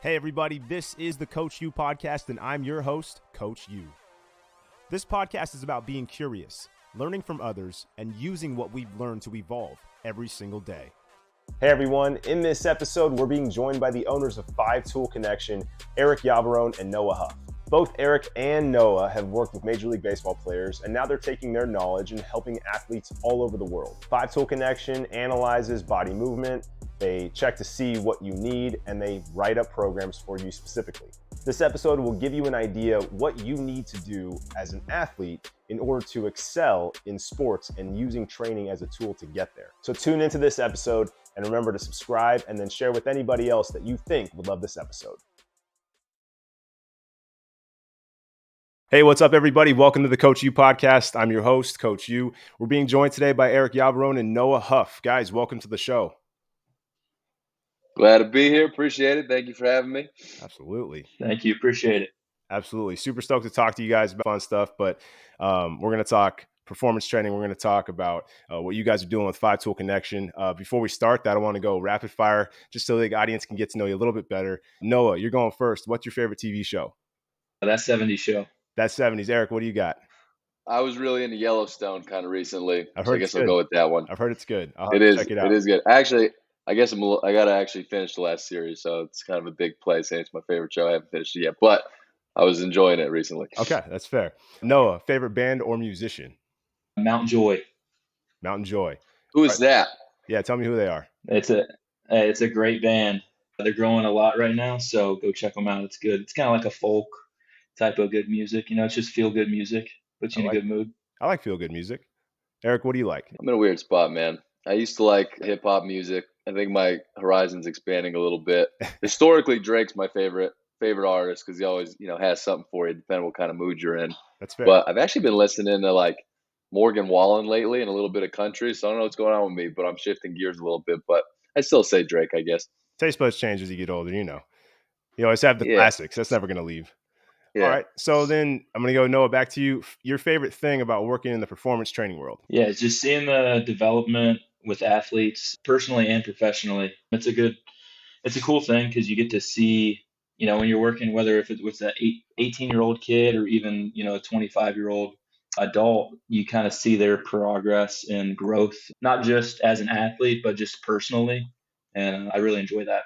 Hey everybody, this is the Coach U podcast and I'm your host, Coach U. This podcast is about being curious, learning from others, and using what we've learned to evolve every single day. Hey everyone, in this episode, we're being joined by the owners of 5-Tool Connection, Eric Yavarone and Noah Huff. Both Eric and Noah have worked with Major League Baseball players, and now they're taking their knowledge and helping athletes all over the world. 5-Tool Connection analyzes body movement, they check to see what you need, and they write up programs for you specifically. This episode will give you an idea what you need to do as an athlete in order to excel in sports and using training as a tool to get there. So tune into this episode and remember to subscribe and then share with anybody else that you think would love this episode. Hey, what's up, everybody? Welcome to the Coach U podcast. I'm your host, Coach U. We're being joined today by Eric Yavarone and Noah Huff. Guys, welcome to the show. Glad to be here. Appreciate it. Thank you for having me. Absolutely. Thank you. Appreciate it. Absolutely. Super stoked to talk to you guys about fun stuff, but we're going to talk performance training. We're going to talk about what you guys are doing with 5-Tool Connection. Before we start that, I want to go rapid fire just so the audience can get to know you a little bit better. Noah, you're going first. What's your favorite TV show? That 70s show. That 70s. Eric, what do you got? I was really into Yellowstone kind of recently, so I guess I'll go with that one. I've heard it's good. I'll check it out. It is good. Actually, I guess I got to actually finish the last series, so it's kind of a big play saying it's my favorite show. I haven't finished it yet, but I was enjoying it recently. Okay, that's fair. Noah, favorite band or musician? Mountain Joy. Mountain Joy. Who is that? Yeah, tell me who they are. It's a great band. They're growing a lot right now, so go check them out. It's good. It's kind of like a folk type of good music. You know, it's just feel good music. Puts you in a good mood. I like feel good music. Eric, what do you like? I'm in a weird spot, man. I used to like hip hop music. I think my horizon's expanding a little bit. Historically, Drake's my favorite artist because he always, has something for you, depending on what kind of mood you're in. That's fair. But I've actually been listening to like Morgan Wallen lately and a little bit of country. So I don't know what's going on with me, but I'm shifting gears a little bit. But I still say Drake, I guess. Taste buds change as you get older, You always have the classics. That's never going to leave. Yeah. All right. So then I'm going to go, Noah, back to you. Your favorite thing about working in the performance training world? Yeah, it's just seeing the development with athletes, personally and professionally. It's a cool thing because you get to see, when you're working, whether if it's with that 18-year-old kid or even, a 25-year-old adult, you kind of see their progress and growth, not just as an athlete, but just personally. And I really enjoy that.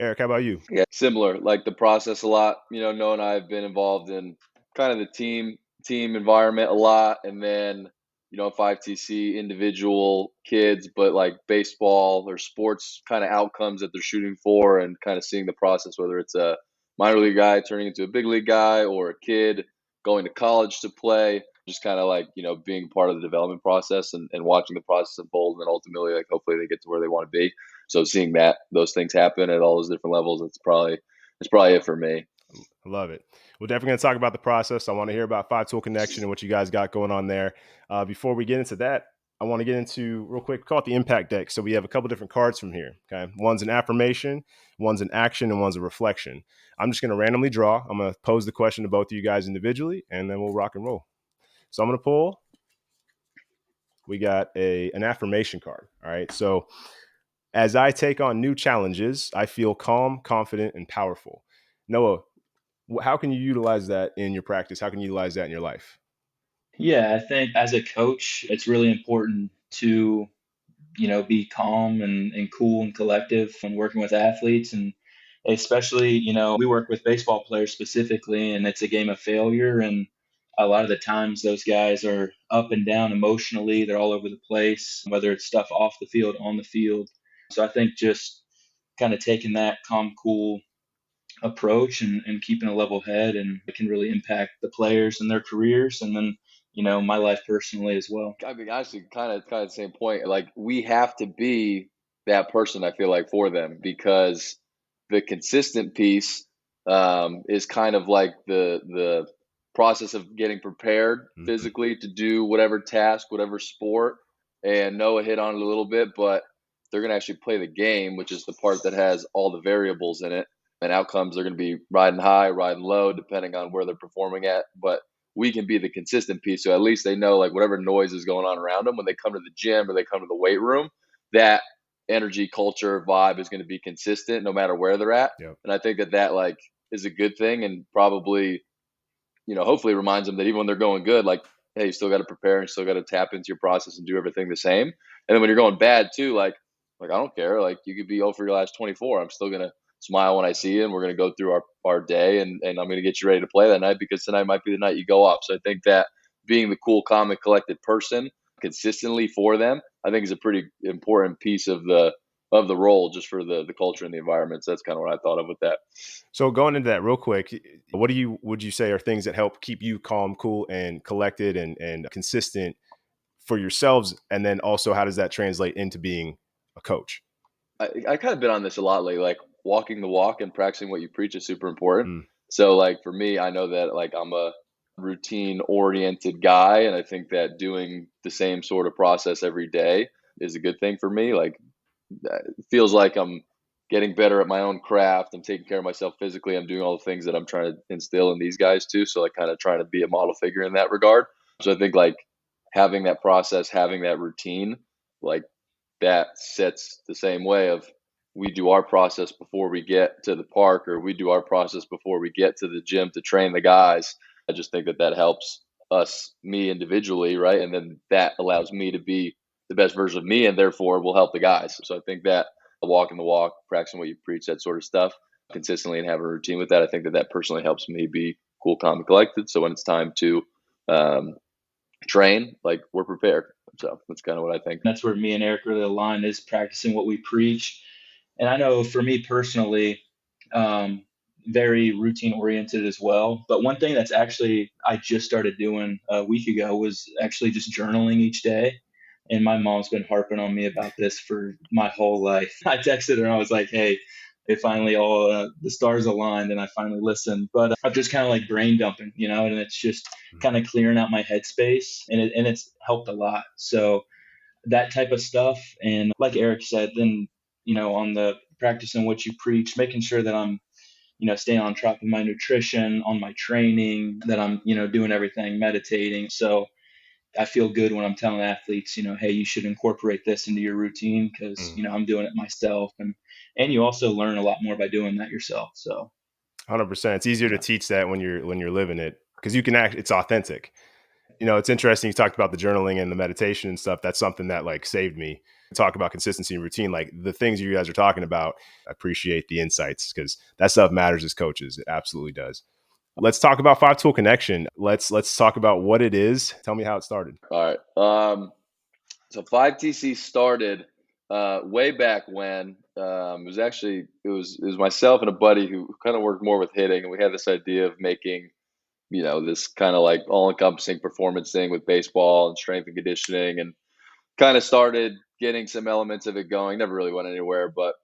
Eric, how about you? Yeah, similar. Like the process a lot. Noah and I have been involved in kind of the team environment a lot, and then 5TC individual kids, but like baseball or sports kind of outcomes that they're shooting for, and kind of seeing the process, whether it's a minor league guy turning into a big league guy or a kid going to college to play. Just kind of like being part of the development process and watching the process unfold, and then ultimately like hopefully they get to where they want to be. So seeing those things happen at all those different levels, it's probably it for me. I love it. We're definitely going to talk about the process. I want to hear about 5-Tool Connection and what you guys got going on there. Before we get into that, I want to get into real quick, call it the impact deck. So we have a couple different cards from here. Okay, one's an affirmation, one's an action, and one's a reflection. I'm just going to randomly draw. I'm going to pose the question to both of you guys individually, and then we'll rock and roll. So I'm going to pull. We got an affirmation card. All right. So as I take on new challenges, I feel calm, confident, and powerful. Noah, how can you utilize that in your practice? How can you utilize that in your life? Yeah, I think as a coach, it's really important to, be calm and cool and collective when working with athletes. And especially, we work with baseball players specifically, and it's a game of failure. And a lot of the times those guys are up and down emotionally. They're all over the place, whether it's stuff off the field, on the field. So I think just kind of taking that calm, cool approach and keeping a level head, and it can really impact the players and their careers, and then my life personally as well. I mean, honestly, kind of the same point. Like we have to be that person, I feel like, for them, because the consistent piece is kind of like the process of getting prepared physically to do whatever task, whatever sport. And Noah hit on it a little bit, but they're going to actually play the game, which is the part that has all the variables in it. And outcomes are going to be riding high, riding low, depending on where they're performing at. But we can be the consistent piece. So at least they know, like, whatever noise is going on around them when they come to the gym or they come to the weight room, that energy, culture, vibe is going to be consistent no matter where they're at. Yep. And I think that like is a good thing, and probably, hopefully reminds them that even when they're going good, like, hey, you still got to prepare and still got to tap into your process and do everything the same. And then when you're going bad too, like I don't care. Like you could be 0 for your last 24. I'm still gonna smile when I see you, and we're gonna go through our day, and I'm gonna get you ready to play that night, because tonight might be the night you go off. So I think that being the cool, calm, and collected person consistently for them, I think is a pretty important piece of the role, just for the culture and the environment. So that's kind of what I thought of with that. So going into that real quick, what would you say are things that help keep you calm, cool, and collected and consistent for yourselves? And then also, how does that translate into being a coach? I kind of been on this a lot lately, like walking the walk and practicing what you preach is super important. Mm. So like for me, I know that like I'm a routine oriented guy, and I think that doing the same sort of process every day is a good thing for me. Like it feels like I'm getting better at my own craft. I'm taking care of myself physically. I'm doing all the things that I'm trying to instill in these guys too. So like kind of trying to be a model figure in that regard. So I think like having that process, having that routine, like that sets the same way of, we do our process before we get to the park, or we do our process before we get to the gym to train the guys. I just think that helps me individually, right? And then that allows me to be the best version of me, and therefore will help the guys. So I think that walking the walk, practicing what you preach, that sort of stuff consistently, and having a routine with that, I think that personally helps me be cool, calm, and collected. So when it's time to train, like we're prepared. So that's kind of what I think. That's where me and Eric really align, is practicing what we preach. And I know for me personally, um, very routine oriented as well. But one thing that's actually I just started doing a week ago was actually just journaling each day. And my mom's been harping on me about this for my whole life. I texted her and I was like, "Hey, it finally all the stars aligned and I finally listened." But I'm just kind of like brain dumping, and it's just kind of clearing out my headspace, and it's helped a lot. So that type of stuff. And like Eric said, then, on the practicing what you preach, making sure that I'm, staying on top of my nutrition, on my training, that I'm, doing everything, meditating. So I feel good when I'm telling athletes, hey, you should incorporate this into your routine, because, I'm doing it myself. And you also learn a lot more by doing that yourself. So 100%. It's easier to yeah. teach that when you're living it, because you can act. It's authentic. It's interesting. You talked about the journaling and the meditation and stuff. That's something that like saved me. Talk about consistency and routine, like the things you guys are talking about. I appreciate the insights, because that stuff matters as coaches. It absolutely does. Let's talk about Five Tool Connection. Let's talk about what it is. Tell me how it started. All right. So 5TC started way back when. It was myself and a buddy who kind of worked more with hitting, and we had this idea of making, this kind of like all-encompassing performance thing with baseball and strength and conditioning, and kind of started getting some elements of it going. Never really went anywhere, but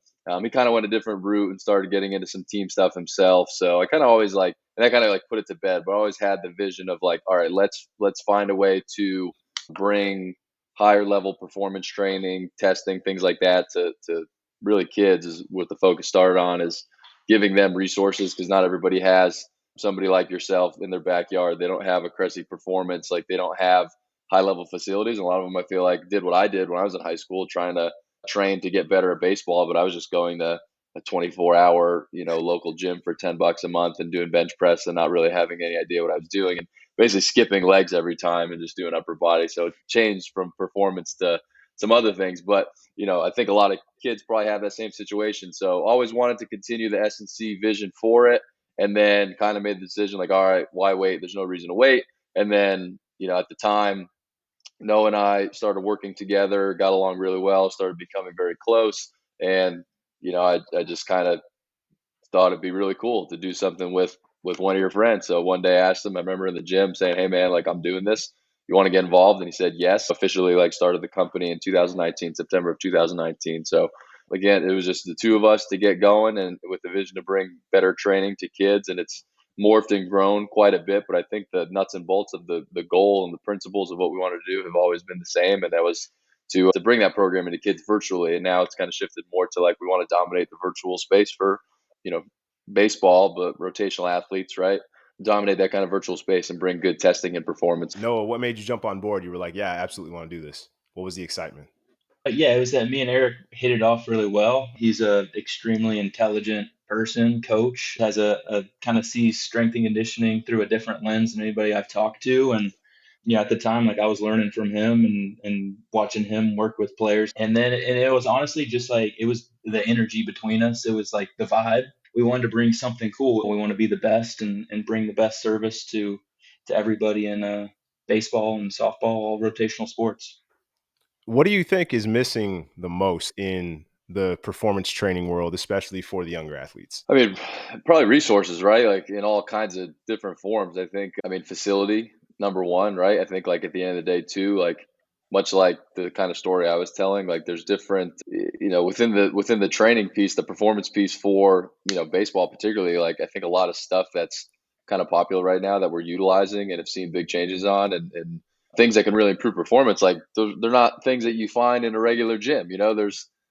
he kind of went a different route and started getting into some team stuff himself. So I kind of always and I kind of like put it to bed, but I always had the vision of like, all right, let's find a way to bring higher level performance training, testing, things like that to really kids, is what the focus started on, is giving them resources, because not everybody has somebody like yourself in their backyard. They don't have a Cressy Performance, like they don't have high level facilities. And a lot of them, I feel like, did what I did when I was in high school, trying to train to get better at baseball. But I was just going to a 24-hour, local gym for $10 a month and doing bench press, and not really having any idea what I was doing, and basically skipping legs every time and just doing upper body. So it changed from performance to some other things. But, I think a lot of kids probably have that same situation. So always wanted to continue the S&C vision for it. And then kind of made the decision like, all right, why wait? There's no reason to wait. And then, at the time, Noah and I started working together, got along really well, started becoming very close. And, I just kind of thought it'd be really cool to do something with one of your friends. So one day I asked him, I remember in the gym saying, "Hey man, like I'm doing this. You want to get involved?" And he said yes. Officially like started the company in 2019, September of 2019. So again, it was just the two of us to get going, and with the vision to bring better training to kids. And it's morphed and grown quite a bit, but I think the nuts and bolts of the goal and the principles of what we wanted to do have always been the same. And that was to bring that program into kids virtually. And now it's kind of shifted more to like, we want to dominate the virtual space for, you know, baseball, but rotational athletes, right? Dominate that kind of virtual space and bring good testing and performance. Noah, what made you jump on board? You were like, yeah, I absolutely want to do this. What was the excitement? Yeah, it was that me and Eric hit it off really well. He's a extremely intelligent person, coach, has a kind of sees strength and conditioning through a different lens than anybody I've talked to. And yeah, at the time, like I was learning from him and watching him work with players. And then and it was honestly just like it was the energy between us. It was like the vibe. We wanted to bring something cool. We want to be the best and bring the best service to everybody in baseball and softball, all rotational sports. What do you think is missing the most in the performance training world, especially for the younger athletes? I mean, probably resources, right? Like in all kinds of different forms. I mean, facility, number one, right? I think like at the end of the day too, like much like the kind of story I was telling, like there's different, within the training piece, the performance piece for, baseball particularly, like I think a lot of stuff that's kind of popular right now that we're utilizing and have seen big changes on and things that can really improve performance, like they're not things that you find in a regular gym.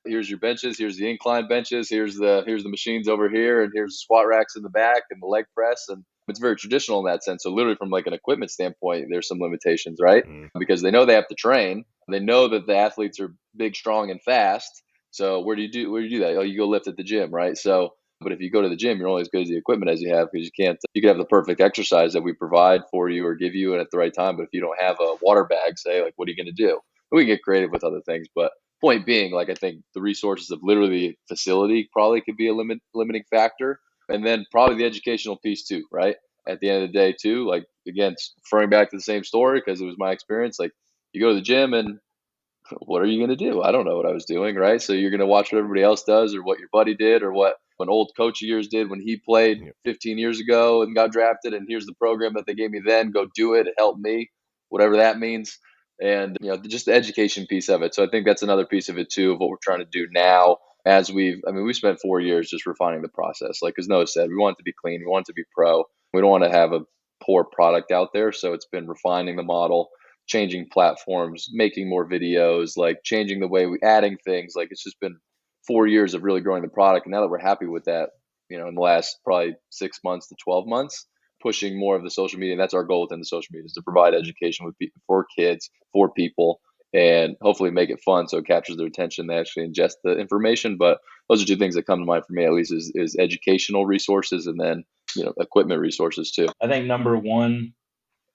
Here's your benches, here's the incline benches, here's the machines over here, and here's the squat racks in the back and the leg press. And it's very traditional in that sense. So literally from like an equipment standpoint, there's some limitations, right? Mm. Because they know they have to train. They know that the athletes are big, strong, and fast. So where do you do that? Oh, you go lift at the gym, right? So but if you go to the gym, you're only as good as the equipment as you have, because you could have the perfect exercise that we provide for you or give you and at the right time. But if you don't have a water bag, say, like, what are you going to do? We can get creative with other things, but point being, like, I think the resources of literally facility probably could be a limiting factor. And then probably the educational piece too, right? At the end of the day too, like, again, referring back to the same story, because it was my experience, like you go to the gym and what are you going to do? I don't know what I was doing, right? So you're going to watch what everybody else does or what your buddy did or what an old coach of yours did when he played Yep. 15 years ago and got drafted. And here's the program that they gave me then. Go do it. It helped me, whatever that means. And, just the education piece of it. So I think that's another piece of it too, of what we're trying to do now as we spent 4 years just refining the process. Like, as Noah said, we want it to be clean. We want it to be pro. We don't want to have a poor product out there. So it's been refining the model, changing platforms, making more videos, like changing the way we adding things. Like, it's just been 4 years of really growing the product. And now that we're happy with that, in the last probably 6 months to 12 months, pushing more of the social media. And that's our goal within the social media, is to provide education with people, for kids, for people, and hopefully make it fun so it captures their attention. They actually ingest the information. But those are two things that come to mind for me, at least, is educational resources and then, equipment resources too. I think number one,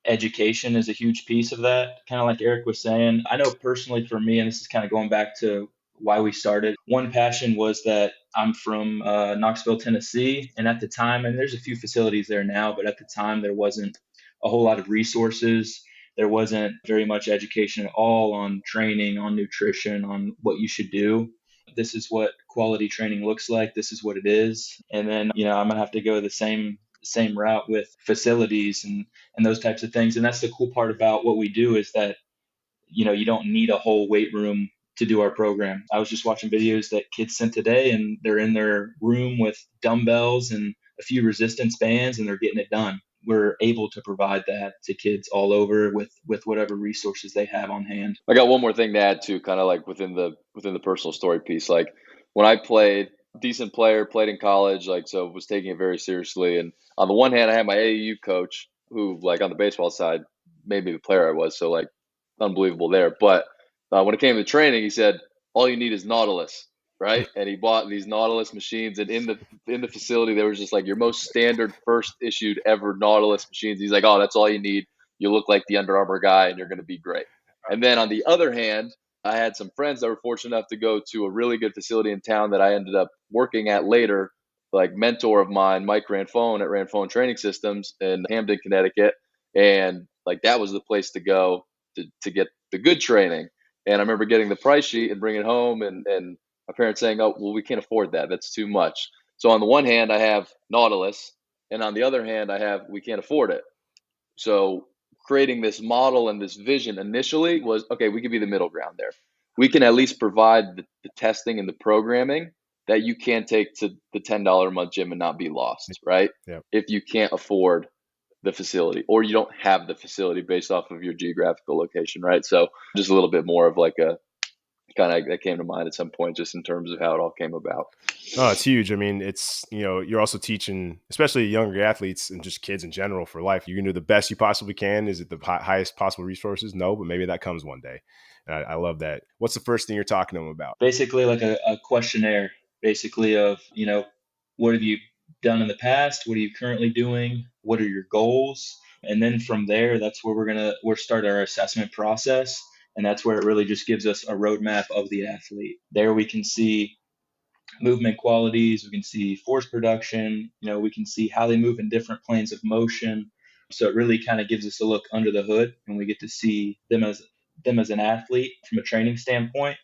education is a huge piece of that. Kind of like Eric was saying, I know personally for me, and this is kind of going back to why we started, one passion was that I'm from Knoxville, Tennessee. And at the time, and there's a few facilities there now, but at the time, there wasn't a whole lot of resources. There wasn't very much education at all on training, on nutrition, on what you should do. This is what quality training looks like. This is what it is. And then, I'm gonna have to go the same route with facilities and those types of things. And that's the cool part about what we do, is that, you don't need a whole weight room to do our program. I was just watching videos that kids sent today, and they're in their room with dumbbells and a few resistance bands, and they're getting it done. We're able to provide that to kids all over with whatever resources they have on hand. I got one more thing to add too, kind of like within the personal story piece. Like, when I played, decent player, played in college, like, so was taking it very seriously. And on the one hand, I had my AAU coach who, like, on the baseball side, made me the player I was. So, like, unbelievable there. But when it came to training, he said, all you need is Nautilus, right? And he bought these Nautilus machines, and in the facility, there was just like your most standard first issued ever Nautilus machines. He's like, oh, that's all you need. You look like the Under Armour guy, and you're going to be great. And then on the other hand, I had some friends that were fortunate enough to go to a really good facility in town that I ended up working at later. Like, mentor of mine, Mike Ranfone at Ranfone Training Systems in Hamden, Connecticut. And like, that was the place to go to get the good training. And I remember getting the price sheet and bringing it home, and my parents saying, oh, well, we can't afford that. That's too much. So on the one hand, I have Nautilus, and on the other hand, I have, we can't afford it. So creating this model and this vision initially was, okay, we could be the middle ground there. We can at least provide the testing and the programming that you can take to the $10 a month gym and not be lost, right? Yeah. If you can't afford the facility, or you don't have the facility based off of your geographical location, right? So just a little bit more of like a kind of that came to mind at some point, just in terms of how it all came about. No, it's huge. I mean, it's, you're also teaching, especially younger athletes and just kids in general for life. You can do the best you possibly can. Is it the highest possible resources? No, but maybe that comes one day. And I love that. What's the first thing you're talking to them about? Basically, like a questionnaire, basically, of, what have you done in the past? What are you currently doing? What are your goals? And then from there, that's where we'll start our assessment process. And that's where it really just gives us a roadmap of the athlete. There we can see movement qualities, we can see force production, we can see how they move in different planes of motion. So it really kind of gives us a look under the hood, and we get to see them as an athlete from a training standpoint.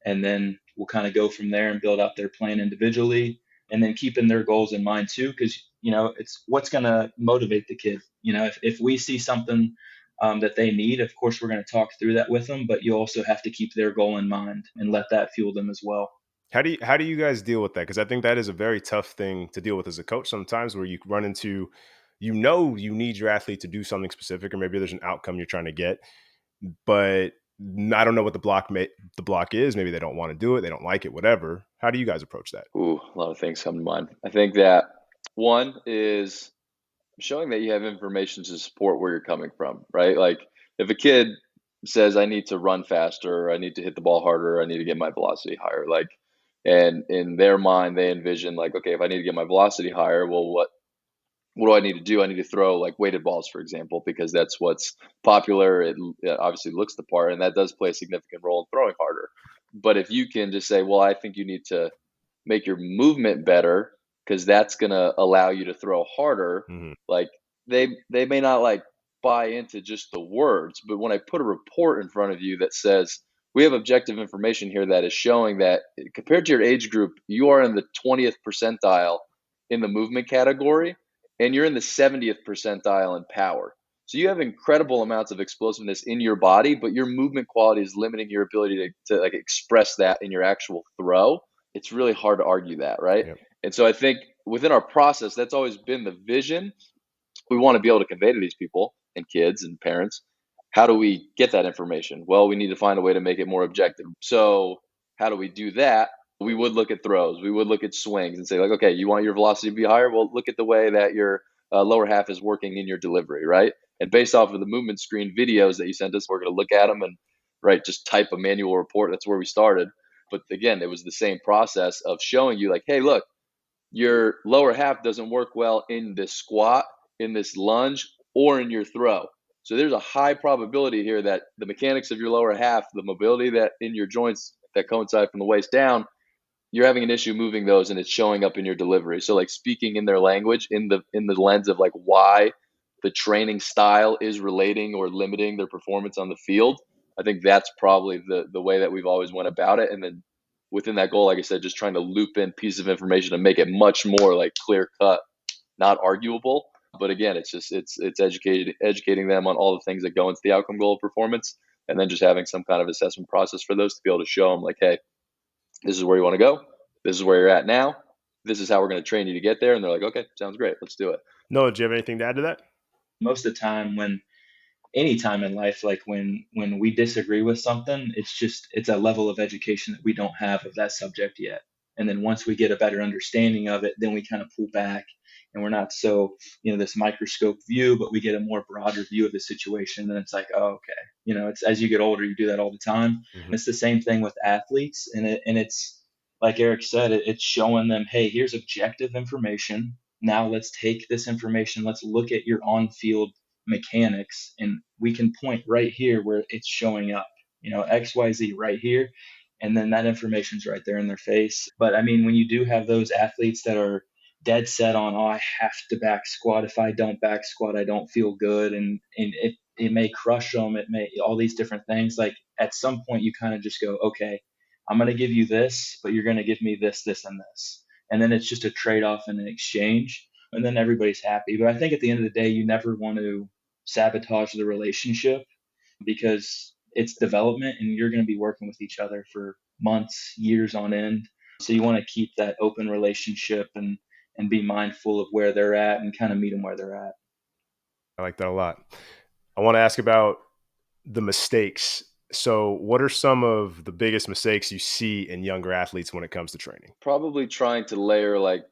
And then we'll kind of go from there and build out their plan individually, and then keeping their goals in mind too, because it's what's going to motivate the kid. If we see something that they need, of course we're going to talk through that with them, but you also have to keep their goal in mind and let that fuel them as well. How do you guys deal with that? Because I think that is a very tough thing to deal with as a coach sometimes, where you run into, you need your athlete to do something specific, or maybe there's an outcome you're trying to get, but I don't know what the block is. Maybe they don't want to do it, they don't like it, whatever. How do you guys approach that? Ooh, a lot of things come to mind. I think that one is showing that you have information to support where you're coming from, right? Like if a kid says, I need to run faster, I need to hit the ball harder, I need to get my velocity higher, like, and in their mind, they envision like, okay, if I need to get my velocity higher, well, what do I need to do? I need to throw like weighted balls, for example, because that's what's popular. It obviously looks the part, and that does play a significant role in throwing harder. But if you can just say, well, I think you need to make your movement better because that's going to allow you to throw harder, Mm-hmm. like they may not like buy into just the words, but when I put a report in front of you that says we have objective information here that is showing that compared to your age group, you are in the 20th percentile in the movement category, and you're in the 70th percentile in power. So you have incredible amounts of explosiveness in your body, but your movement quality is limiting your ability to like express that in your actual throw. It's really hard to argue that, right? Yep. And so I think within our process, that's always been the vision we want to be able to convey to these people and kids and parents. How do we get that information? Well, we need to find a way to make it more objective. So how do we do that? We would look at throws, we would look at swings and say like, okay, you want your velocity to be higher? Well, look at the way that your lower half is working in your delivery, right? And based off of the movement screen videos that you sent us, we're going to look at them and just type a manual report. That's where we started. But again, it was the same process of showing you like, hey, look, your lower half doesn't work well in this squat, in this lunge, or in your throw. So there's a high probability here that the mechanics of your lower half, the mobility that in your joints that coincide from the waist down, you're having an issue moving those, and it's showing up in your delivery. So like speaking in their language, in the lens of like why the training style is relating or limiting their performance on the field. I think that's probably the way that we've always went about it. And then within that goal, like I said, just trying to loop in pieces of information and make it much more like clear cut, not arguable. But again, it's educating them on all the things that go into the outcome goal of performance, and then just having some kind of assessment process for those to be able to show them like, hey, this is where you want to go. This is where you're at now. This is how we're going to train you to get there. And they're like, okay, sounds great. Let's do it. No, do you have anything to add to that? Most of the time, when any time in life, like when we disagree with something, it's a level of education that we don't have of that subject yet. And then once we get a better understanding of it, then we kind of pull back, and we're not so, this microscope view, but we get a more broader view of the situation. And it's like, oh, okay. It's, as you get older, you do that all the time. Mm-hmm. It's the same thing with athletes. And it's like Eric said, it's showing them, hey, here's objective information. Now let's take this information. Let's look at your on-field mechanics, and we can point right here where it's showing up, XYZ right here, and then that information's right there in their face. But I mean, when you do have those athletes that are dead set on, oh, I have to back squat, if I don't back squat I don't feel good, and it may crush them, it may, all these different things, like at some point you kind of just go, okay, I'm going to give you this, but you're going to give me this, this, and this, and then it's just a trade-off and an exchange, and then everybody's happy. But I think at the end of the day, you never want to sabotage the relationship, because it's development and you're going to be working with each other for months, years on end. So you want to keep that open relationship and be mindful of where they're at and kind of meet them where they're at. I like that a lot. I want to ask about the mistakes. So what are some of the biggest mistakes you see in younger athletes when it comes to training? Probably trying to layer like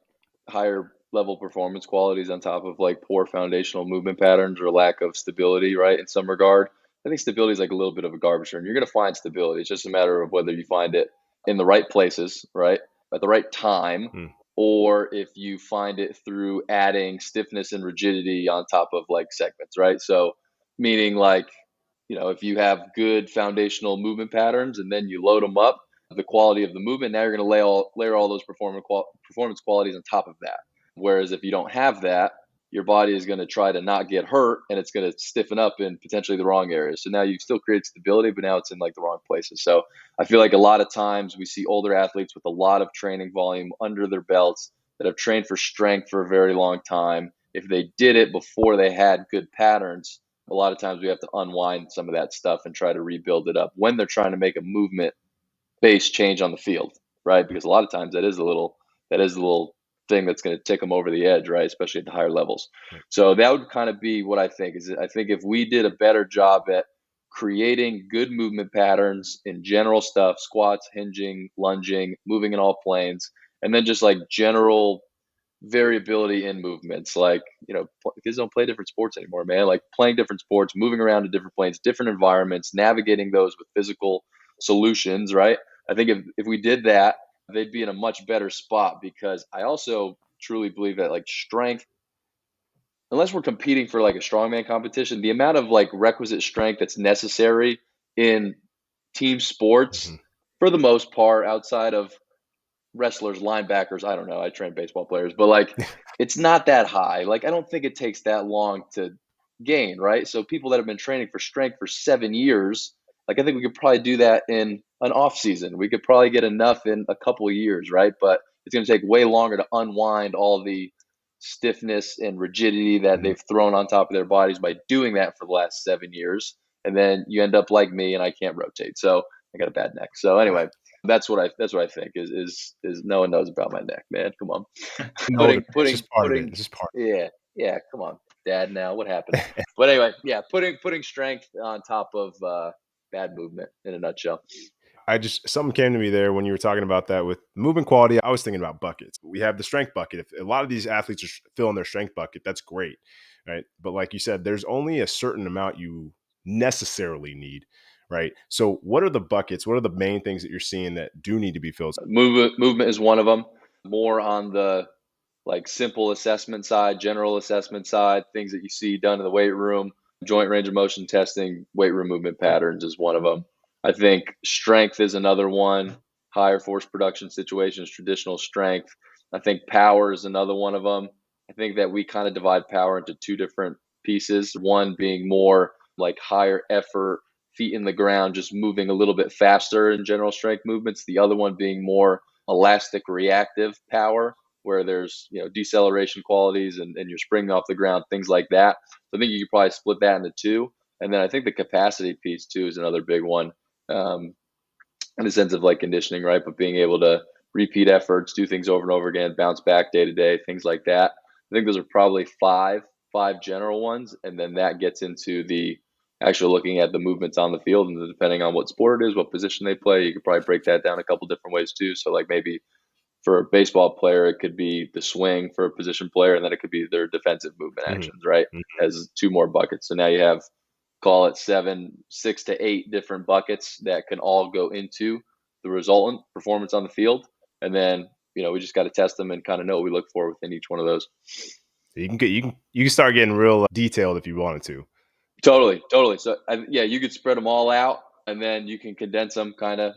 higher level performance qualities on top of like poor foundational movement patterns or lack of stability, right? In some regard, I think stability is like a little bit of a garbage term. You're going to find stability. It's just a matter of whether you find it in the right places, right? At the right time, Hmm. or if you find it through adding stiffness and rigidity on top of like segments, right? So, meaning like, if you have good foundational movement patterns and then you load them up, the quality of the movement, now you're going to layer all those performance qualities on top of that. Whereas if you don't have that, your body is going to try to not get hurt and it's going to stiffen up in potentially the wrong areas. So now you still create stability, but now it's in like the wrong places. So I feel like a lot of times we see older athletes with a lot of training volume under their belts that have trained for strength for a very long time. If they did it before they had good patterns, a lot of times we have to unwind some of that stuff and try to rebuild it up when they're trying to make a movement based change on the field, right? Because a lot of times that is a little thing that's going to tick them over the edge, right? Especially at the higher levels. Right. So that would kind of be what I think is. I think if we did a better job at creating good movement patterns in general stuff, squats, hinging, lunging, moving in all planes, and then just like general variability in movements. Like, kids don't play different sports anymore, man. Like playing different sports, moving around to different planes, different environments, navigating those with physical solutions, right? I think if we did that, they'd be in a much better spot, because I also truly believe that like strength, unless we're competing for like a strongman competition, the amount of like requisite strength that's necessary in team sports, Mm-hmm. for the most part, outside of wrestlers, linebackers, I don't know, I train baseball players, but like it's not that high. Like I don't think it takes that long to gain, right? So people that have been training for strength for 7 years, like I think we could probably do that in an off season. We could probably get enough in a couple of years, right? But it's going to take way longer to unwind all the stiffness and rigidity that Mm-hmm. they've thrown on top of their bodies by doing that for the last 7 years. And then you end up like me and I can't rotate. So I got a bad neck. So anyway, that's what I think is no one knows about my neck, man. Come on. No, putting it's putting just part of it. putting It's just part. yeah, come on, dad. Now what happened? But anyway, yeah, putting strength on top of bad movement in a nutshell. Something came to me there when you were talking about that with movement quality. I was thinking about buckets. We have the strength bucket. If a lot of these athletes are filling their strength bucket, that's great, right? But like you said, there's only a certain amount you necessarily need, right? So what are the buckets? What are the main things that you're seeing that do need to be filled? Movement is one of them. More on the like simple assessment side, general assessment side, things that you see done in the weight room, joint range of motion testing, weight room movement patterns is one of them. I think strength is another one, higher force production situations, traditional strength. I think power is another one of them. I think that we kind of divide power into two different pieces, one being more like higher effort, feet in the ground, just moving a little bit faster in general strength movements. The other one being more elastic reactive power, where there's deceleration qualities and you're springing off the ground, things like that. So I think you could probably split that into two. And then I think the capacity piece too is another big one, in the sense of like conditioning, right? But being able to repeat efforts, do things over and over again, bounce back day to day, things like that. I think those are probably five general ones, and then that gets into the actual looking at the movements on the field, and depending on what sport it is, what position they play, you could probably break that down a couple different ways too. So like maybe for a baseball player, it could be the swing for a position player, and then it could be their defensive movement Mhm. actions, right? Mhm. As two more buckets. So now you have, call it 6 to 8 different buckets that can all go into the resultant performance on the field. And then, we just got to test them and kind of know what we look for within each one of those. You can start getting real detailed if you wanted to. Totally. So yeah, you could spread them all out, and then you can condense them kind of,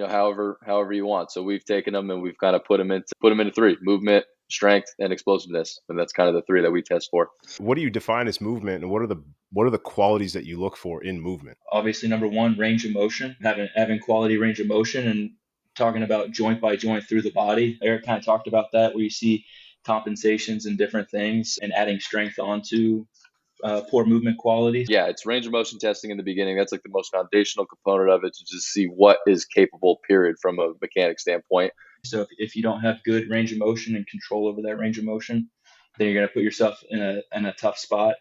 however you want. So we've taken them and we've kind of put them into three: movement, strength, and explosiveness. And that's kind of the three that we test for. What do you define as movement, and what are the qualities that you look for in movement? Obviously, number one, range of motion, having quality range of motion, and talking about joint by joint through the body. Eric kind of talked about that, where you see compensations and different things, and adding strength onto poor movement quality. Yeah, it's range of motion testing in the beginning. That's like the most foundational component of it, to just see what is capable, period, from a mechanic standpoint. So if you don't have good range of motion and control over that range of motion, then you're going to put yourself in a tough spot.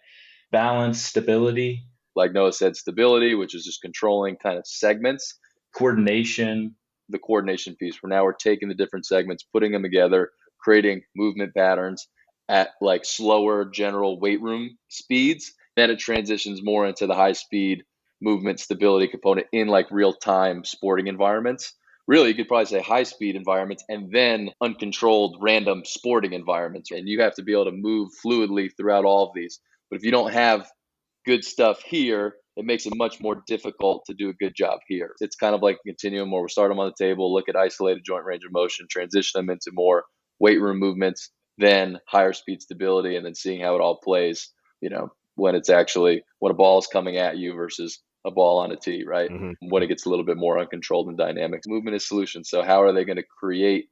Balance, stability, like Noah said, stability, which is just controlling kind of segments, coordination, the coordination piece, where now we're taking the different segments, putting them together, creating movement patterns at like slower general weight room speeds. Then it transitions more into the high speed movement stability component in like real time sporting environments. Really, you could probably say high speed environments and then uncontrolled random sporting environments. And you have to be able to move fluidly throughout all of these. But if you don't have good stuff here, it makes it much more difficult to do a good job here. It's kind of like a continuum where we start them on the table, look at isolated joint range of motion, transition them into more weight room movements, then higher speed stability, and then seeing how it all plays, when it's actually when a ball is coming at you versus a ball on a tee, right? When it gets a little bit more uncontrolled and dynamic. Movement is solution. So how are they going to create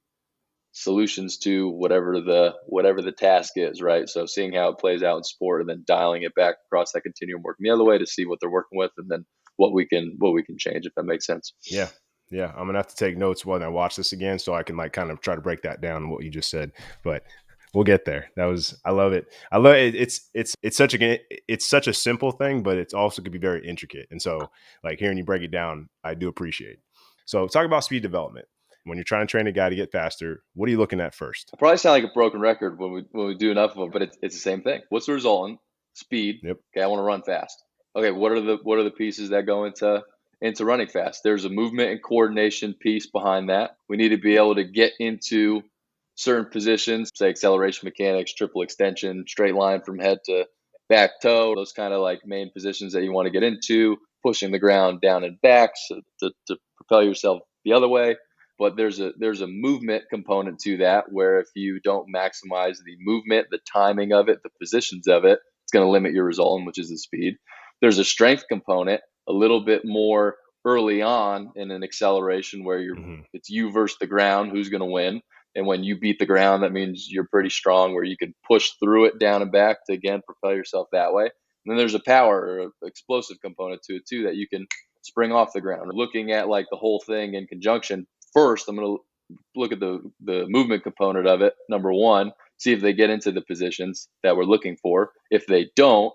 solutions to whatever the task is, right? So seeing how it plays out in sport and then dialing it back across that continuum, working the other way to see what they're working with, and then what we can change, if that makes sense. Yeah. I'm gonna have to take notes when I watch this again so I can like kind of try to break that down, what you just said. But we'll get there. I love it. It's such a simple thing, but it's also could be very intricate. And so like hearing you break it down, I do appreciate. So talk about speed development. When you're trying to train a guy to get faster, what are you looking at first? I probably sound like a broken record when we do enough of them, but it's the same thing. What's the resultant? Speed. Yep. Okay, I want to run fast. Okay, what are the pieces that go into running fast? There's a movement and coordination piece behind that. We need to be able to get into certain positions, say acceleration mechanics, triple extension, straight line from head to back toe, those kind of like main positions that you want to get into, pushing the ground down and back so to propel yourself the other way. But there's a movement component to that, where if you don't maximize the movement, the timing of it, the positions of it, it's going to limit your result, which is the speed. There's a strength component, a little bit more early on in an acceleration where it's you versus the ground, who's going to win. And when you beat the ground, that means you're pretty strong, where you can push through it down and back to, again, propel yourself that way. And then there's a power or explosive component to it too, that you can spring off the ground. Looking at like the whole thing in conjunction, first, I'm going to look at the movement component of it. Number one, see if they get into the positions that we're looking for. If they don't,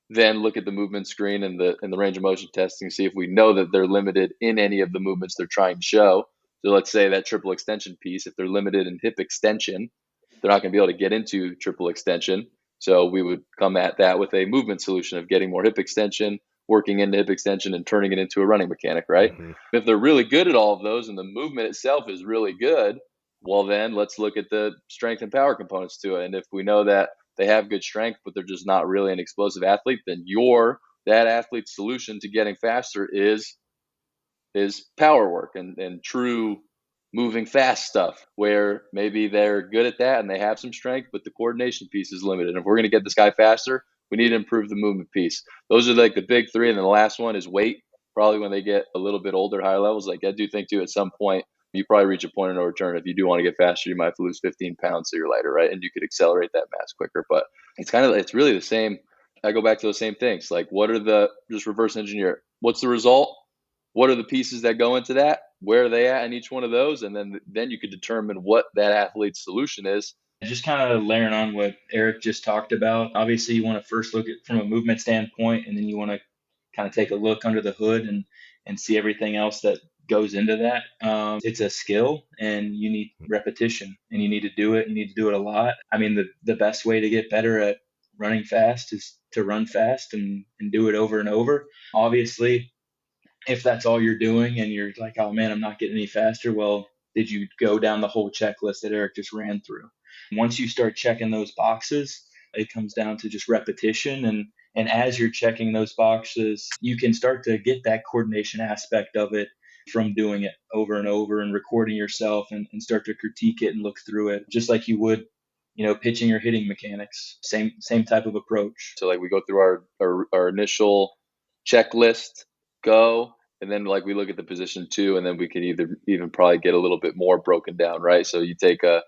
then look at the movement screen and the range of motion testing, see if we know that they're limited in any of the movements they're trying to show. So let's say that triple extension piece, if they're limited in hip extension, they're not going to be able to get into triple extension. So we would come at that with a movement solution of getting more hip extension, working into hip extension and turning it into a running mechanic, right? If they're really good at all of those and the movement itself is really good, well, then let's look at the strength and power components to it. And if we know that they have good strength, but they're just not really an explosive athlete, then that athlete's solution to getting faster is power work and true moving fast stuff, where maybe they're good at that and they have some strength, but the coordination piece is limited. And if we're going to get this guy faster, we need to improve the movement piece. Those are like the big three. And then the last one is weight. Probably when they get a little bit older, higher levels, like I do think too, at some point, you probably reach a point of no return. If you do want to get faster, you might have to lose 15 pounds so you're lighter, right? And you could accelerate that mass quicker. But it's really the same. I go back to those same things. Like, just reverse engineer. What's the result? What are the pieces that go into that? Where are they at in each one of those? And then you could determine what that athlete's solution is. Just kind of layering on what Eric just talked about. Obviously, you want to first look at from a movement standpoint, and then you want to kind of take a look under the hood and see everything else that goes into that. It's a skill, and you need repetition, and you need to do it. You need to do it a lot. I mean, the best way to get better at running fast is to run fast and do it over and over. Obviously, if that's all you're doing and you're like, oh man, I'm not getting any faster, well, did you go down the whole checklist that Eric just ran through? Once you start checking those boxes, it comes down to just repetition. And as you're checking those boxes, you can start to get that coordination aspect of it from doing it over and over and recording yourself and start to critique it and look through it, just like you would, pitching or hitting mechanics. Same type of approach. So like we go through our initial checklist, go, and then like we look at the position too, and then we could even probably get a little bit more broken down, right? So you take a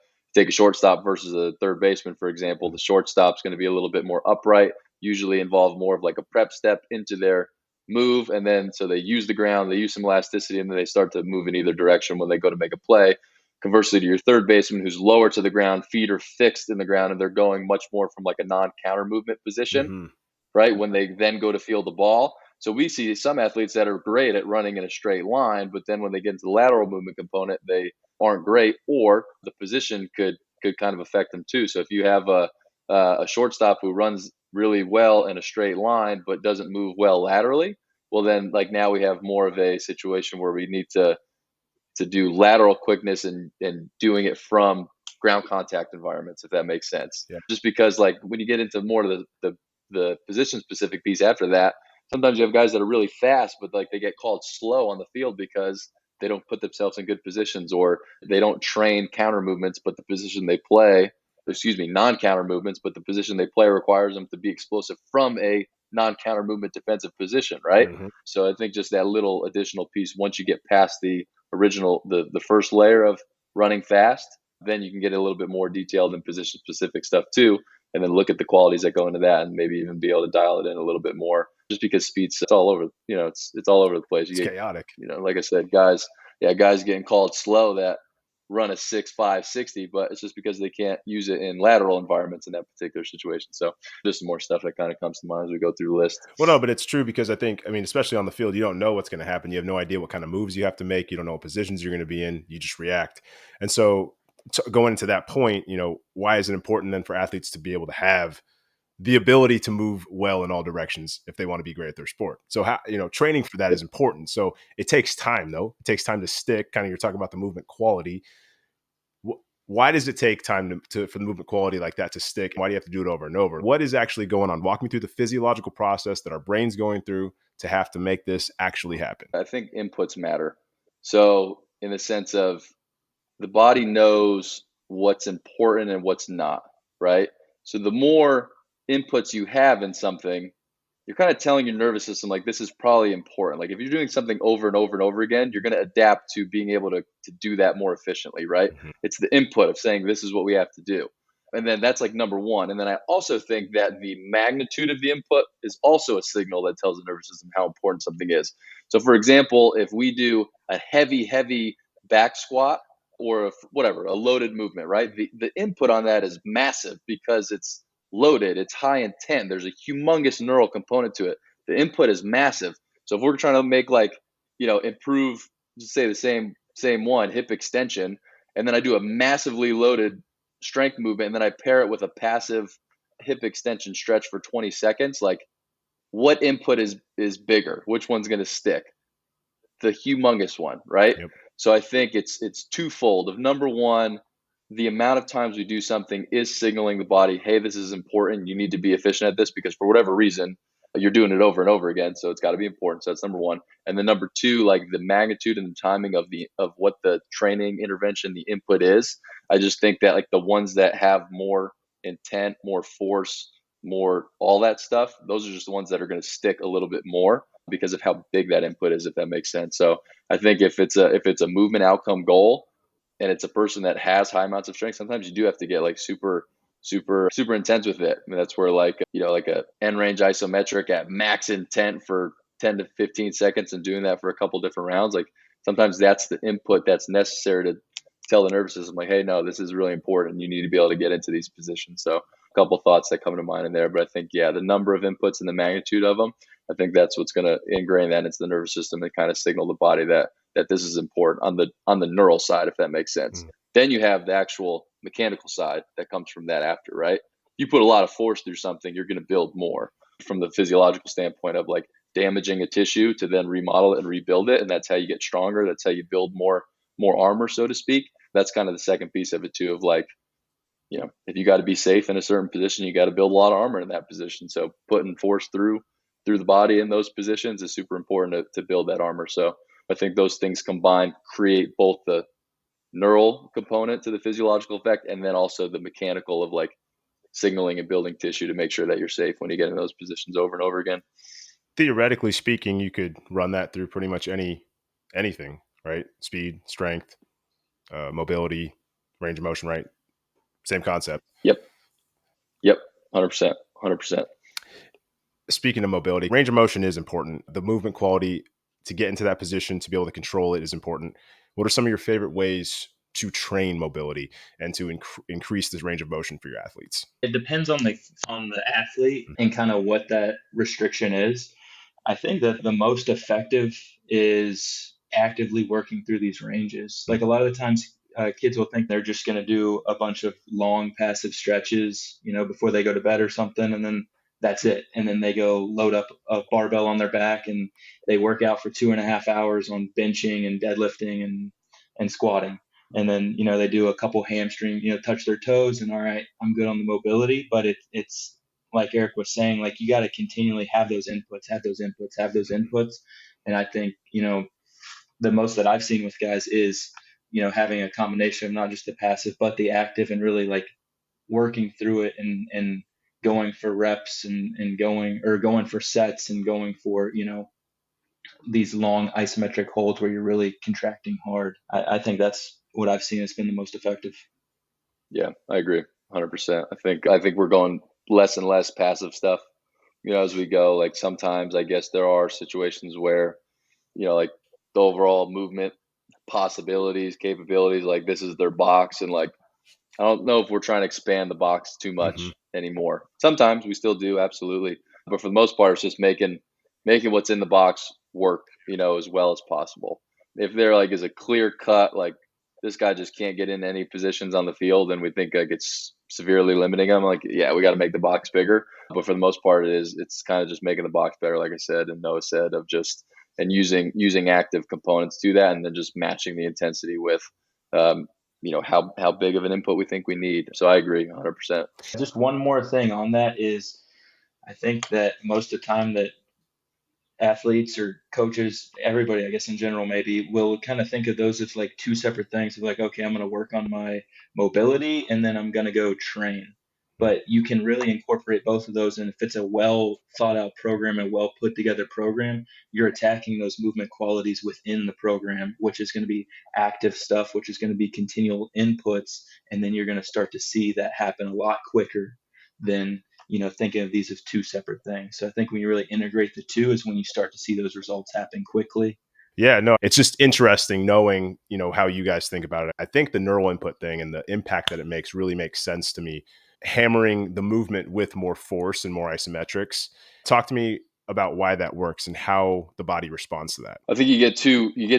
shortstop versus a third baseman, for example. The shortstop's going to be a little bit more upright, usually involve more of like a prep step into their move, and then so they use the ground, they use some elasticity, and then they start to move in either direction when they go to make a play. Conversely, to your third baseman, who's lower to the ground, feet are fixed in the ground, and they're going much more from like a non-counter movement position, right? When they then go to field the ball, So we see some athletes that are great at running in a straight line, but then when they get into the lateral movement component, they aren't great, or the position could kind of affect them too. So if you have a shortstop who runs really well in a straight line but doesn't move well laterally, well then like now we have more of a situation where we need to do lateral quickness and doing it from ground contact environments, if that makes sense. Yeah. Just because like when you get into more of the position specific piece after that, sometimes you have guys that are really fast, but like they get called slow on the field because they don't put themselves in good positions, or they don't train counter movements, but the position they play, non-counter movements, but the position they play requires them to be explosive from a non-counter movement defensive position, right? Mm-hmm. So I think just that little additional piece, once you get past the first layer of running fast, then you can get a little bit more detailed and position specific stuff too, and then look at the qualities that go into that, and maybe even be able to dial it in a little bit more. Just because speed's it's all over, it's all over the place. It's chaotic. Like I said, guys getting called slow that run a 6.5 60, but it's just because they can't use it in lateral environments in that particular situation. So just some more stuff that kind of comes to mind as we go through the list. Well, no, but it's true, because I mean, especially on the field, you don't know what's going to happen. You have no idea what kind of moves you have to make. You don't know what positions you're going to be in. You just react. And so going into that point, why is it important then for athletes to be able to have the ability to move well in all directions if they want to be great at their sport? So training for that is important. So it takes time, though. It takes time to stick. Kind of, you're talking about the movement quality. Why does it take time for the movement quality like that to stick? Why do you have to do it over and over? What is actually going on? Walk me through the physiological process that our brain's going through to have to make this actually happen. I think inputs matter. So in the sense of the body knows what's important and what's not, right? So the more inputs you have in something, you're kind of telling your nervous system, like, this is probably important. Like if you're doing something over and over and over again, you're going to adapt to being able to do that more efficiently, right? Mm-hmm. It's the input of saying, this is what we have to do. And then that's like number one. And then I also think that the magnitude of the input is also a signal that tells the nervous system how important something is. So for example, if we do a heavy back squat, or a loaded movement, right? The input on that is massive because it's loaded, it's high intent, there's a humongous neural component to it. The input is massive. So if we're trying to make improve, just say the same one, hip extension, and then I do a massively loaded strength movement, and then I pair it with a passive hip extension stretch for 20 seconds, like what input is bigger? Which one's going to stick? The humongous one, right? Yep. So I think it's twofold. Of number one, the amount of times we do something is signaling the body, hey, this is important. You need to be efficient at this because for whatever reason, you're doing it over and over again. So it's got to be important. So that's number one. And then number two, like the magnitude and the timing of what the training intervention, the input is. I just think that like the ones that have more intent, more force, more all that stuff, those are just the ones that are going to stick a little bit more because of how big that input is, if that makes sense. So I think if it's a movement outcome goal and it's a person that has high amounts of strength, sometimes you do have to get like super intense with it. I mean, that's where like a end range isometric at max intent for 10 to 15 seconds and doing that for a couple different rounds. Like sometimes that's the input that's necessary to tell the nervous system, like, hey, no, this is really important. You need to be able to get into these positions. So a couple thoughts that come to mind in there, but I think, the number of inputs and the magnitude of them, I think that's what's going to ingrain that into the nervous system and kind of signal the body that this is important on the neural side, if that makes sense. Mm. Then you have the actual mechanical side that comes from that after, right? You put a lot of force through something, you're going to build more from the physiological standpoint of like damaging a tissue to then remodel it and rebuild it. And that's how you get stronger. That's how you build more armor, so to speak. That's kind of the second piece of it too, of like, if you got to be safe in a certain position, you got to build a lot of armor in that position. So putting force through the body in those positions is super important to build that armor. So I think those things combined create both the neural component to the physiological effect and then also the mechanical of like signaling and building tissue to make sure that you're safe when you get in those positions over and over again. Theoretically speaking, you could run that through pretty much anything, right? Speed, strength, mobility, range of motion, right? Same concept. Yep. 100%. Speaking of mobility, range of motion is important. The movement quality to get into that position, to be able to control it is important. What are some of your favorite ways to train mobility and to increase this range of motion for your athletes? It depends on the athlete and kind of what that restriction is. I think that the most effective is actively working through these ranges. Like a lot of the times, kids will think they're just going to do a bunch of long passive stretches, before they go to bed or something, and then that's it. And then they go load up a barbell on their back and they work out for 2.5 hours on benching and deadlifting and squatting. And then, they do a couple hamstring, touch their toes and all right, I'm good on the mobility. But it's like Eric was saying, like you got to continually have those inputs, have those inputs, have those inputs. And I think, the most that I've seen with guys is, having a combination of not just the passive, but the active and really like working through it and going for reps and going for sets and going for, these long isometric holds where you're really contracting hard. I think that's what I've seen has been the most effective. Yeah, I agree 100%. I think we're going less and less passive stuff, as we go. Like sometimes I guess there are situations where, like the overall movement possibilities, capabilities, like this is their box. And like, I don't know if we're trying to expand the box too much anymore. Sometimes we still do, absolutely. But for the most part, it's just making what's in the box work, as well as possible. If there like is a clear cut, like this guy just can't get in any positions on the field, and we think like it's severely limiting him, like, yeah, we got to make the box bigger. But for the most part, it's kind of just making the box better, like I said, and Noah said, of just and using active components to that, and then just matching the intensity with how big of an input we think we need. So I agree 100%. Just one more thing on that is I think that most of the time that athletes or coaches, everybody, I guess in general, maybe will kind of think of those as like two separate things of like, okay, I'm going to work on my mobility and then I'm going to go train. But you can really incorporate both of those. And if it's a well thought out program and well put together program, you're attacking those movement qualities within the program, which is going to be active stuff, which is going to be continual inputs. And then you're going to start to see that happen a lot quicker than thinking of these as two separate things. So I think when you really integrate the two is when you start to see those results happen quickly. Yeah, no, it's just interesting knowing, how you guys think about it. I think the neural input thing and the impact that it makes really makes sense to me. Hammering the movement with more force and more isometrics. Talk to me about why that works and how the body responds to that. I think you get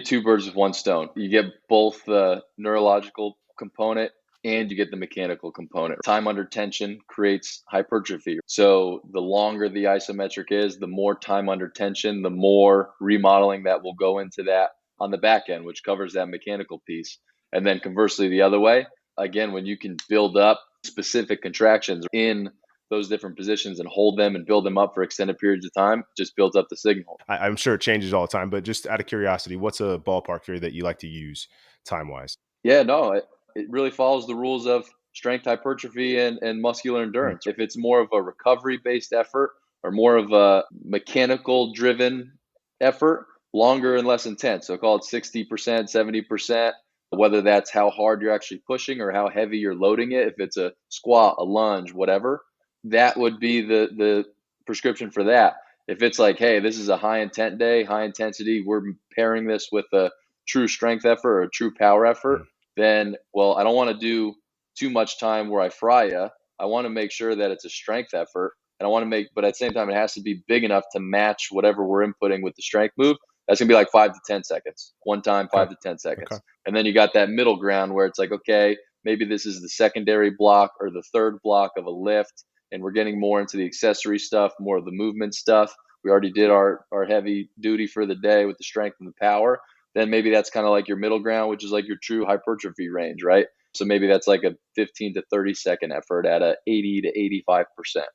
two birds with one stone. You get both the neurological component and you get the mechanical component. Time under tension creates hypertrophy. So the longer the isometric is, the more time under tension, the more remodeling that will go into that on the back end, which covers that mechanical piece. And then conversely, the other way, again, when you can build up specific contractions in those different positions and hold them and build them up for extended periods of time, just builds up the signal. I'm sure it changes all the time, but just out of curiosity, what's a ballpark figure that you like to use time-wise? Yeah, no, it really follows the rules of strength hypertrophy and muscular endurance. If it's more of a recovery based effort or more of a mechanical driven effort, longer and less intense. So call it 60%, 70%, whether that's how hard you're actually pushing or how heavy you're loading it. If it's a squat, a lunge, whatever, that would be the prescription for that. If it's like, hey, this is a high intent day, high intensity, we're pairing this with a true strength effort or a true power effort, then, well, I don't want to do too much time where I fry you. I want to make sure that it's a strength effort. And I want to but at the same time, it has to be big enough to match whatever we're inputting with the strength move. That's going to be like 5 to 10 seconds. One time, 5 to 10 seconds. Okay. And then you got that middle ground where it's like, okay, maybe this is the secondary block or the third block of a lift. And we're getting more into the accessory stuff, more of the movement stuff. We already did our heavy duty for the day with the strength and the power. Then maybe that's kind of like your middle ground, which is like your true hypertrophy range, right? So maybe that's like a 15 to 30 second effort at a 80 to 85%,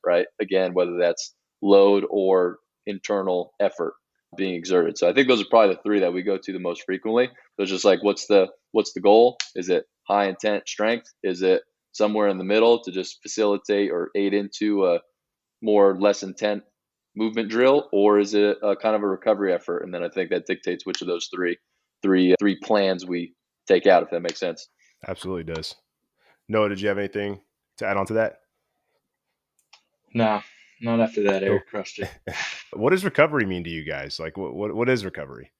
right? Again, whether that's load or internal effort being exerted. So I think those are probably the three that we go to the most frequently. So just like, what's the goal? Is it high intent strength? Is it somewhere in the middle to just facilitate or aid into a more less intent movement drill, or is it a kind of a recovery effort? And then I think that dictates which of those three plans we take out, if that makes sense. Absolutely does. Noah, did you have anything to add on to that? No, not after that. Eric crushed it. What does recovery mean to you guys? Like, what is recovery?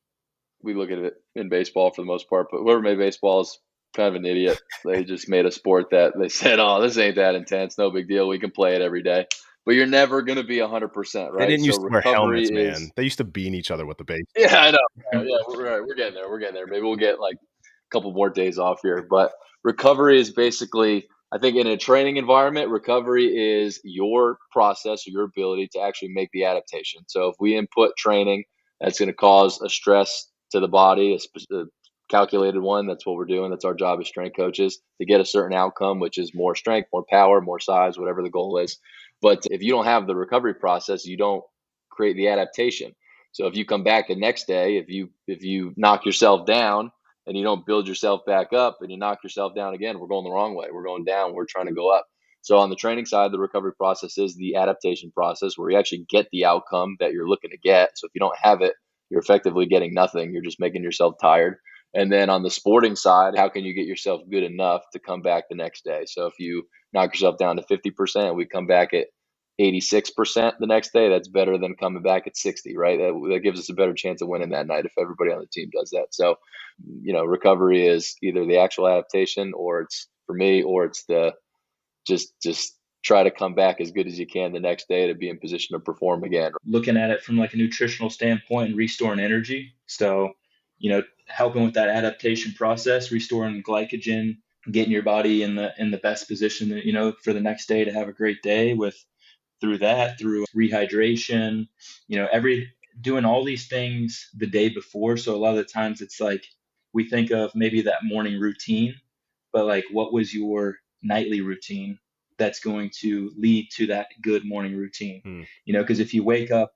We look at it in baseball for the most part, but whoever made baseball is kind of an idiot. They just made a sport that they said, oh, this ain't that intense. No big deal. We can play it every day. but you're never going to be 100%, They right? didn't So used to wear recovery helmets, is, man. They used to bean each other with the base. yeah, I know. Yeah, we're getting there. We're getting there. Maybe we'll get like a couple more days off here. But recovery is basically, I think, in a training environment, recovery is your process or your ability to actually make the adaptation. So if we input training that's going to cause a stress to the body, a calculated one, that's what we're doing. That's our job as strength coaches, to get a certain outcome, which is more strength, more power, more size, whatever the goal is. But if you don't have the recovery process, you don't create the adaptation. So if you come back the next day, if you knock yourself down and you don't build yourself back up and you knock yourself down again, we're going the wrong way. We're going down. We're trying to go up. So on the training side, the recovery process is the adaptation process where you actually get the outcome that you're looking to get. So if you don't have it, you're effectively getting nothing. You're just making yourself tired. And then on the sporting side, how can you get yourself good enough to come back the next day? So if you knock yourself down to 50%, we come back at 86% the next day, that's better than coming back at 60, right? That gives us a better chance of winning that night if everybody on the team does that. So, recovery is either the actual adaptation, or it's, for me, or it's the just try to come back as good as you can the next day to be in position to perform again. Looking at it from like a nutritional standpoint and restoring energy. So, helping with that adaptation process, restoring glycogen, getting your body in the best position, for the next day to have a great day through rehydration, every doing all these things the day before. So a lot of the times it's like we think of maybe that morning routine, but like what was your nightly routine that's going to lead to that good morning routine? Hmm. Because if you wake up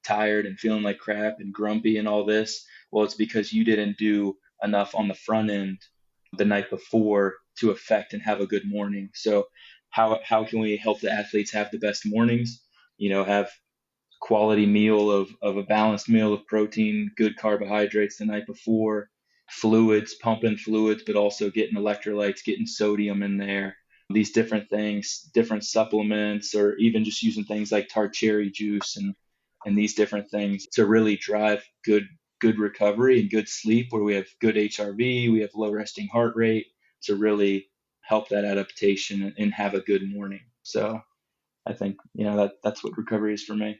tired and feeling like crap and grumpy and all this, well, it's because you didn't do enough on the front end the night before to affect and have a good morning. So how can we help the athletes have the best mornings? Have quality meal of a balanced meal of protein, good carbohydrates the night before, fluids, pumping fluids, but also getting electrolytes, getting sodium in there. These different things, different supplements, or even just using things like tart cherry juice and these different things to really drive good recovery and good sleep, where we have good HRV, we have low resting heart rate, to really help that adaptation and have a good morning. So I think that's what recovery is for me.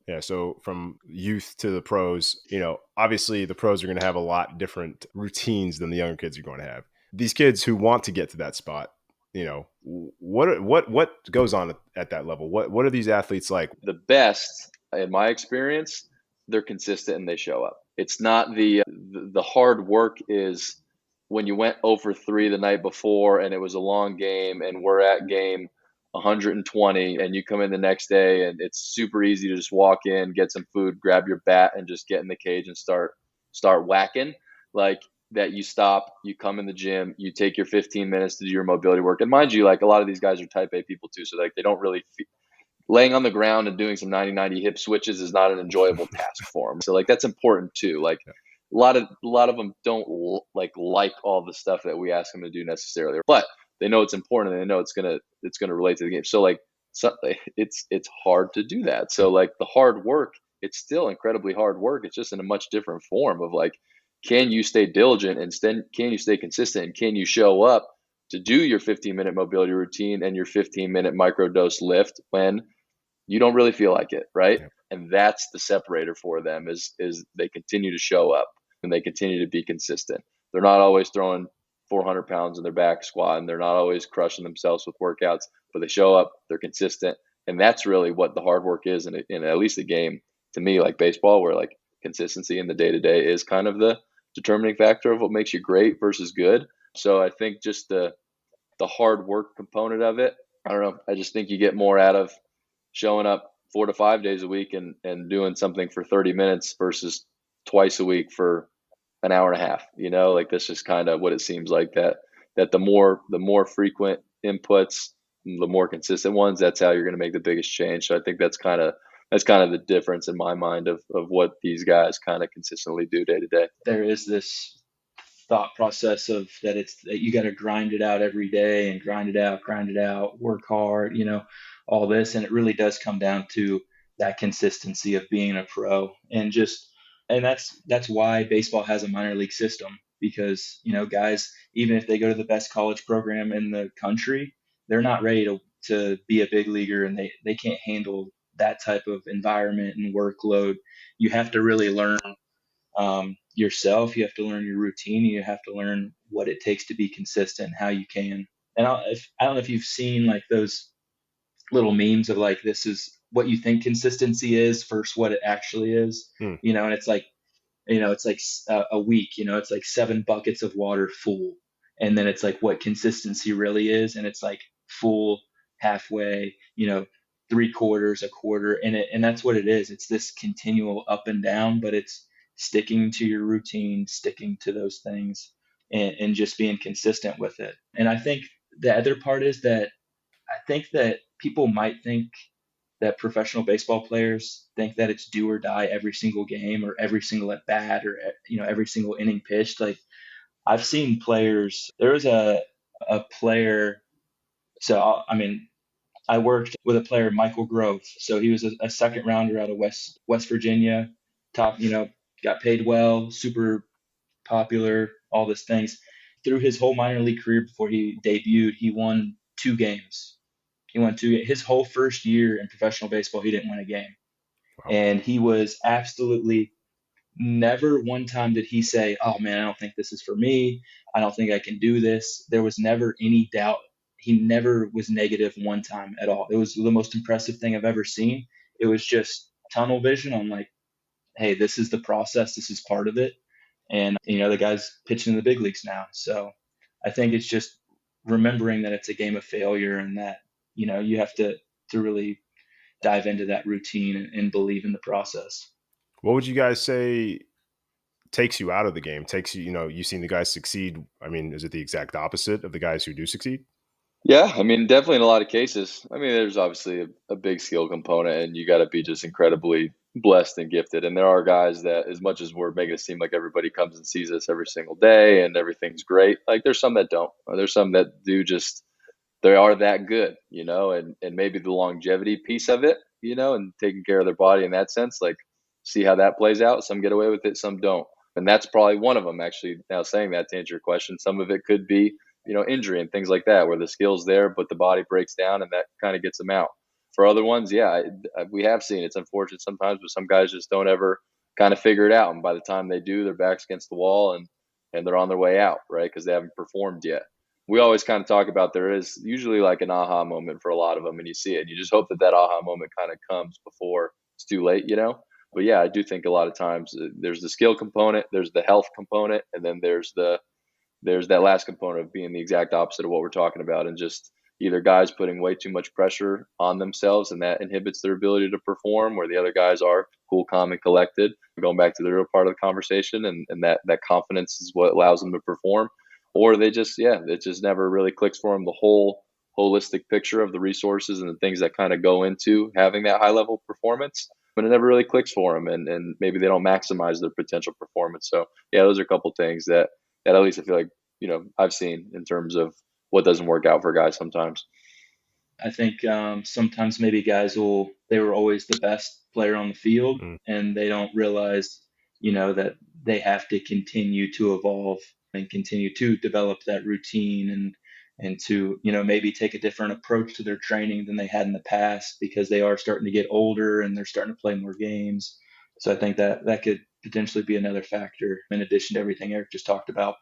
Yeah, so from youth to the pros, obviously the pros are going to have a lot different routines than the younger kids are going to have. These kids who want to get to that spot, what goes on at that level? What are these athletes like? The best, in my experience, they're consistent and they show up. It's not the hard work is when you went over 3 the night before and it was a long game and we're at game 120 and you come in the next day and it's super easy to just walk in, get some food, grab your bat and just get in the cage and start whacking. Like that, you stop, you come in the gym, you take your 15 minutes to do your mobility work. And mind you, like a lot of these guys are type A people too, so like they don't really laying on the ground and doing some 90-90 hip switches is not an enjoyable task for them. So like that's important too. Like a lot of them don't like all the stuff that we ask them to do necessarily, but they know it's important and they know it's gonna relate to the game. So like it's hard to do that. So like the hard work, it's still incredibly hard work. It's just in a much different form of like, can you stay diligent and can you stay consistent and can you show up to do your 15-minute mobility routine and your 15-minute microdose lift when you don't really feel like it, right? Yeah. And that's the separator for them is they continue to show up and they continue to be consistent. They're not always throwing 400 pounds in their back squat and they're not always crushing themselves with workouts, but they show up, they're consistent. And that's really what the hard work is in at least a game, to me, like baseball, where like consistency in the day to day is kind of the determining factor of what makes you great versus good. So I think just the hard work component of it, I don't know. I just think you get more out of showing up 4 to 5 days a week and doing something for 30 minutes versus twice a week for an hour and a half. Like that's just kind of what it seems like, that the more frequent inputs, the more consistent ones, that's how you're going to make the biggest change. So I think that's kind of the difference in my mind of what these guys kind of consistently do day to day. There is this thought process of that you got to grind it out every day and grind it out, work hard, all this. And it really does come down to that consistency of being a pro and that's why baseball has a minor league system, because, guys, even if they go to the best college program in the country, they're not ready to to be a big leaguer and they can't handle that type of environment and workload. You have to really learn yourself. You have to learn your routine. You have to learn what it takes to be consistent, how you can. And I don't know if you've seen like those little memes of like, this is what you think consistency is versus what it actually is, Hmm. and it's like, it's like a week, it's like 7 buckets of water full. And then it's like what consistency really is. And it's like full, halfway, 3/4, a quarter. And that's what it is. It's this continual up and down, but it's sticking to your routine, sticking to those things, and just being consistent with it. And I think the other part is that I think that people might think that professional baseball players think that it's do or die every single game or every single at bat or every single inning pitched. Like I've seen players. There was a player. So I mean, I worked with a player, Michael Grove. So he was a second rounder out of West Virginia. Top, got paid well, super popular, all these things. Through his whole minor league career before he debuted, he won 2 games. He won two. His whole first year in professional baseball, he didn't win a game. Wow. And he was absolutely never one time did he say, "Oh man, I don't think this is for me. I don't think I can do this." There was never any doubt. He never was negative one time at all. It was the most impressive thing I've ever seen. It was just tunnel vision on like, hey, this is the process. This is part of it. And, the guy's pitching in the big leagues now. So I think it's just remembering that it's a game of failure and that, you have to really dive into that routine and believe in the process. What would you guys say takes you out of the game? Takes you, you've seen the guys succeed. I mean, is it the exact opposite of the guys who do succeed? Yeah, I mean, definitely in a lot of cases. I mean, there's obviously a big skill component, and you got to be just incredibly blessed and gifted. And there are guys that, as much as we're making it seem like everybody comes and sees us every single day and everything's great, like there's some that don't. There's some that do just they are that good, and maybe the longevity piece of it, and taking care of their body in that sense, like see how that plays out. Some get away with it, some don't. And that's probably one of them, actually. Now, saying that to answer your question, some of it could be, injury and things like that, where the skill's there, but the body breaks down and that kind of gets them out. For other ones, yeah, we have seen it's unfortunate sometimes, but some guys just don't ever kind of figure it out. And by the time they do, their back's against the wall and they're on their way out, right? Because they haven't performed yet. We always kind of talk about there is usually like an aha moment for a lot of them, and you see it. You just hope that aha moment kind of comes before it's too late. But yeah, I do think a lot of times there's the skill component, there's the health component, and then there's that last component of being the exact opposite of what we're talking about, and just either guys putting way too much pressure on themselves and that inhibits their ability to perform, where the other guys are cool, calm, and collected. Going back to the real part of the conversation, and that confidence is what allows them to perform. Or they just, it just never really clicks for them, the whole holistic picture of the resources and the things that kind of go into having that high level performance. But it never really clicks for them, and maybe they don't maximize their potential performance. So yeah, those are a couple things that at least I feel like, I've seen in terms of what doesn't work out for guys sometimes. I think sometimes maybe guys they were always the best player on the field and they don't realize, that they have to continue to evolve and continue to develop that routine and to, maybe take a different approach to their training than they had in the past because they are starting to get older and they're starting to play more games. So I think that could potentially be another factor in addition to everything Eric just talked about.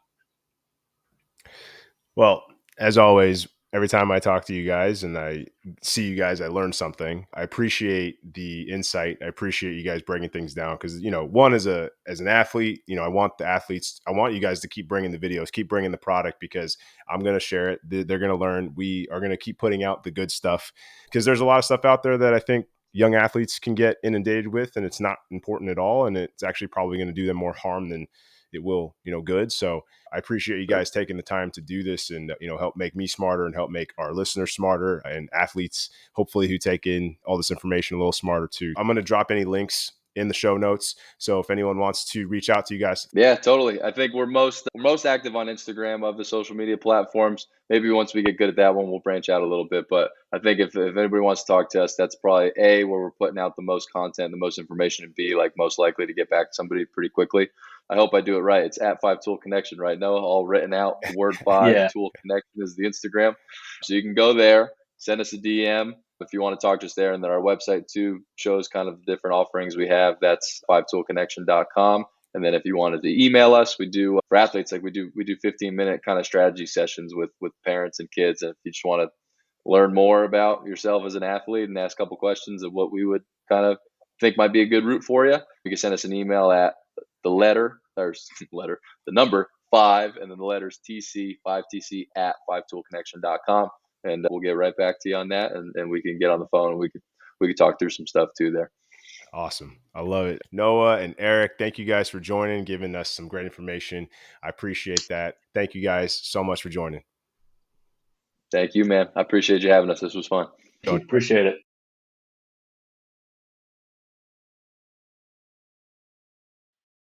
Well, as always, every time I talk to you guys and I see you guys, I learn something. I appreciate the insight. I appreciate you guys breaking things down because, one as an athlete, I want I want you guys to keep bringing the videos, keep bringing the product because I'm going to share it. They're going to learn. We are going to keep putting out the good stuff because there's a lot of stuff out there that I think young athletes can get inundated with and it's not important at all. And it's actually probably going to do them more harm than it will, good. So I appreciate you guys taking the time to do this and, help make me smarter and help make our listeners smarter and athletes, hopefully, who take in all this information a little smarter too. I'm going to drop any links in the show notes. So if anyone wants to reach out to you guys. Yeah, totally. I think we're most active on Instagram of the social media platforms. Maybe once we get good at that one, we'll branch out a little bit. But I think if anybody wants to talk to us, that's probably A, where we're putting out the most content, the most information, and B, like most likely to get back to somebody pretty quickly. I hope I do it right. It's at 5 Tool Connection, right? No, all written out. The word 5 Yeah. Tool Connection is the Instagram. So you can go there. send us a DM if you want to talk just there. And then our website too shows kind of the different offerings we have. That's 5toolconnection.com. And then if you wanted to email us, we do for athletes, like we do 15-minute kind of strategy sessions with parents and kids. And if you just want to learn more about yourself as an athlete and ask a couple questions of what we would kind of think might be a good route for you, you can send us an email at the number 5, and then the letters TC, 5TC at 5toolconnection.com. And we'll get right back to you on that. And we can get on the phone and we could talk through some stuff too there. Awesome. I love it. Noah and Eric, thank you guys for joining, giving us some great information. I appreciate that. Thank you guys so much for joining. Thank you, man. I appreciate you having us. This was fun. Appreciate it.